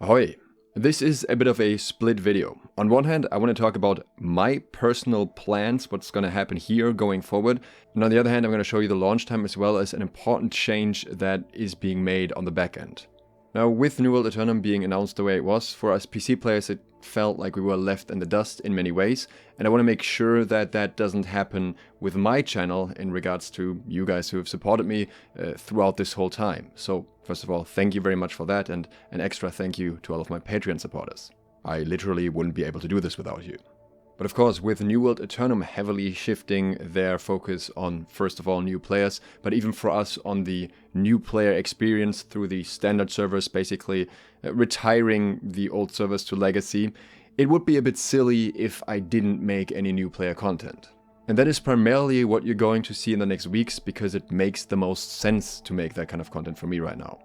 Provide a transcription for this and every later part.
Ahoy! This is a bit of a split video. On one hand, I want to talk about my personal plans, what's going to happen here going forward. And on the other hand, I'm going to show you the launch time as well as an important change that is being made on the back end. Now, with New World Aeternum being announced the way it was, for us PC players it felt like we were left in the dust in many ways, and I want to make sure that that doesn't happen with my channel in regards to you guys who have supported me throughout this whole time. So, first of all, thank you very much for that, and an extra thank you to all of my Patreon supporters. I literally wouldn't be able to do this without you. But of course, with New World Aeternum heavily shifting their focus on, first of all, new players, but even for us on the new player experience through the standard servers, basically retiring the old servers to legacy, it would be a bit silly if I didn't make any new player content. And that is primarily what you're going to see in the next weeks, because it makes the most sense to make that kind of content for me right now.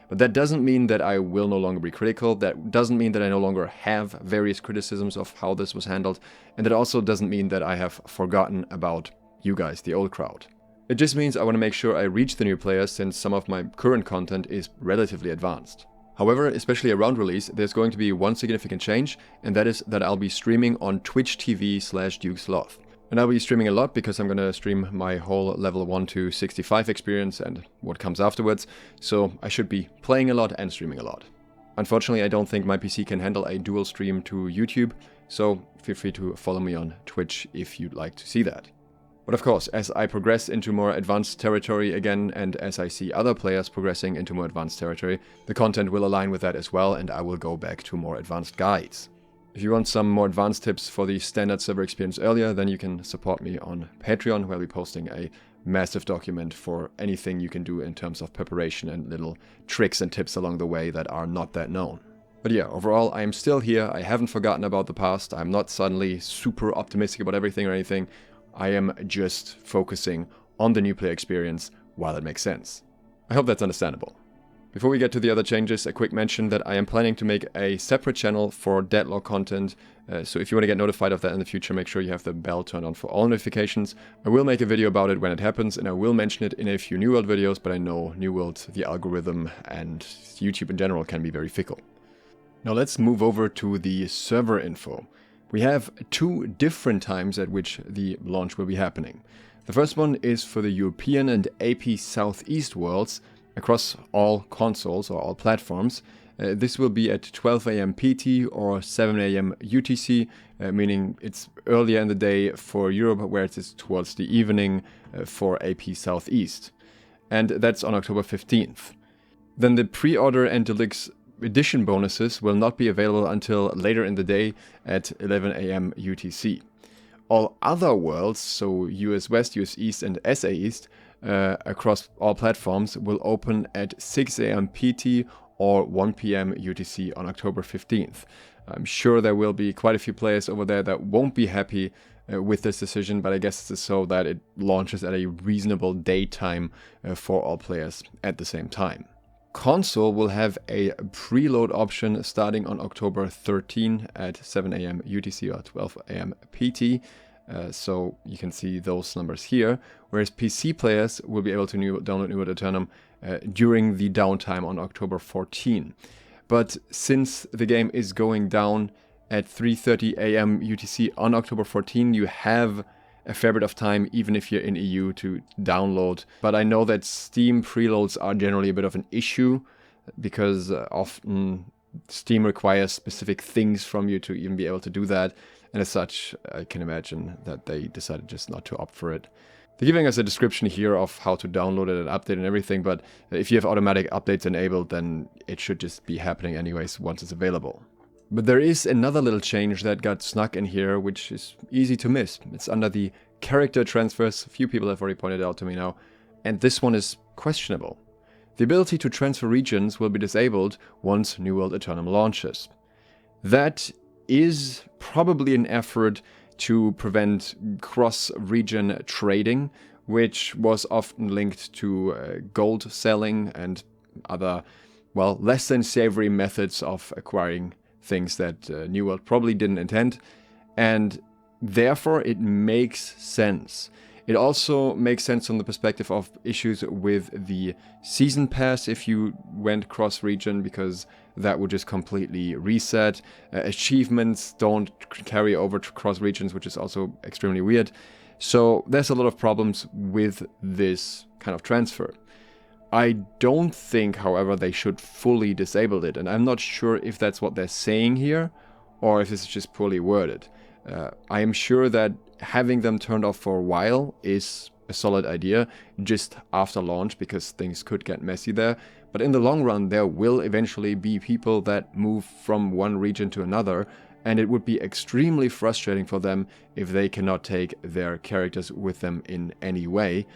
But that doesn't mean that I will no longer be critical, that doesn't mean that I no longer have various criticisms of how this was handled, and that also doesn't mean that I have forgotten about you guys, the old crowd. It just means I want to make sure I reach the new players, since some of my current content is relatively advanced. However, especially around release, there's going to be one significant change, and that is that I'll be streaming on Twitch TV/DukeSloth. And I'll be streaming a lot because I'm going to stream my whole level 1 to 65 experience and what comes afterwards, so I should be playing a lot and streaming a lot. Unfortunately, I don't think my PC can handle a dual stream to YouTube, so feel free to follow me on Twitch if you'd like to see that. But of course, as I progress into more advanced territory again, and as I see other players progressing into more advanced territory, the content will align with that as well, and I will go back to more advanced guides. If you want some more advanced tips for the standard server experience earlier, then you can support me on Patreon, where I'll be posting a massive document for anything you can do in terms of preparation and little tricks and tips along the way that are not that known. But yeah, overall, I am still here. I haven't forgotten about the past. I'm not suddenly super optimistic about everything or anything. I am just focusing on the new player experience while it makes sense. I hope that's understandable. Before we get to the other changes, a quick mention that I am planning to make a separate channel for Deadlock content, so if you want to get notified of that in the future, make sure you have the bell turned on for all notifications. I will make a video about it when it happens, and I will mention it in a few New World videos, but I know New World, the algorithm, and YouTube in general can be very fickle. Now let's move over to the server info. We have two different times at which the launch will be happening. The first one is for the European and AP Southeast worlds, across all consoles or all platforms. This will be at 12 AM PT or 7 AM UTC, meaning it's earlier in the day for Europe, where it is towards the evening for AP Southeast. And that's on October 15th. Then the pre-order and deluxe edition bonuses will not be available until later in the day at 11 AM UTC. All other worlds, so US West, US East and SA East, across all platforms will open at 6 AM PT or 1 PM UTC on October 15th. I'm sure there will be quite a few players over there that won't be happy with this decision, but I guess it's so that it launches at a reasonable daytime for all players at the same time. Console will have a preload option starting on October 13 at 7 AM UTC or 12 AM PT. So you can see those numbers here, whereas PC players will be able to download New World Aeternum during the downtime on October 14. But since the game is going down at 3:30 AM UTC on October 14, you have a fair bit of time, even if you're in EU, to download. But I know that Steam preloads are generally a bit of an issue, because often Steam requires specific things from you to even be able to do that. And as such, I can imagine that they decided just not to opt for it. They're giving us a description here of how to download it and update and everything, but if you have automatic updates enabled, then it should just be happening anyways once it's available. But there is another little change that got snuck in here, which is easy to miss. It's under the character transfers. A few people have already pointed it out to me now, and this one is questionable. The ability to transfer regions will be disabled once New World Aeternum launches. That is probably an effort to prevent cross-region trading, which was often linked to gold selling and other, well, less than savory methods of acquiring things that New World probably didn't intend, and therefore it makes sense. It also makes sense from the perspective of issues with the season pass if you went cross-region, because that would just completely reset. Achievements don't carry over to cross-regions, which is also extremely weird. So there's a lot of problems with this kind of transfer. I don't think, however, they should fully disable it, and I'm not sure if that's what they're saying here, or if this is just poorly worded. I am sure that having them turned off for a while is a solid idea, just after launch, because things could get messy there. But in the long run, there will eventually be people that move from one region to another, and it would be extremely frustrating for them if they cannot take their characters with them in any way,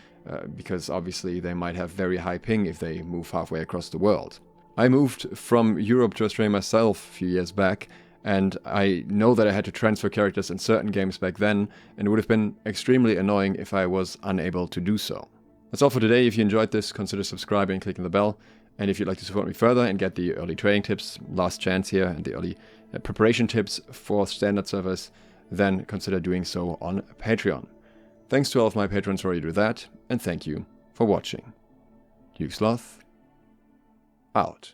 because obviously they might have very high ping if they move halfway across the world. I moved from Europe to Australia myself a few years back, and I know that I had to transfer characters in certain games back then, and it would have been extremely annoying if I was unable to do so. That's all for today. If you enjoyed this, consider subscribing and clicking the bell. And if you'd like to support me further and get the early trading tips, last chance here, and the early preparation tips for standard servers, then consider doing so on Patreon. Thanks to all of my patrons who already do that, and thank you for watching. SLOTH out.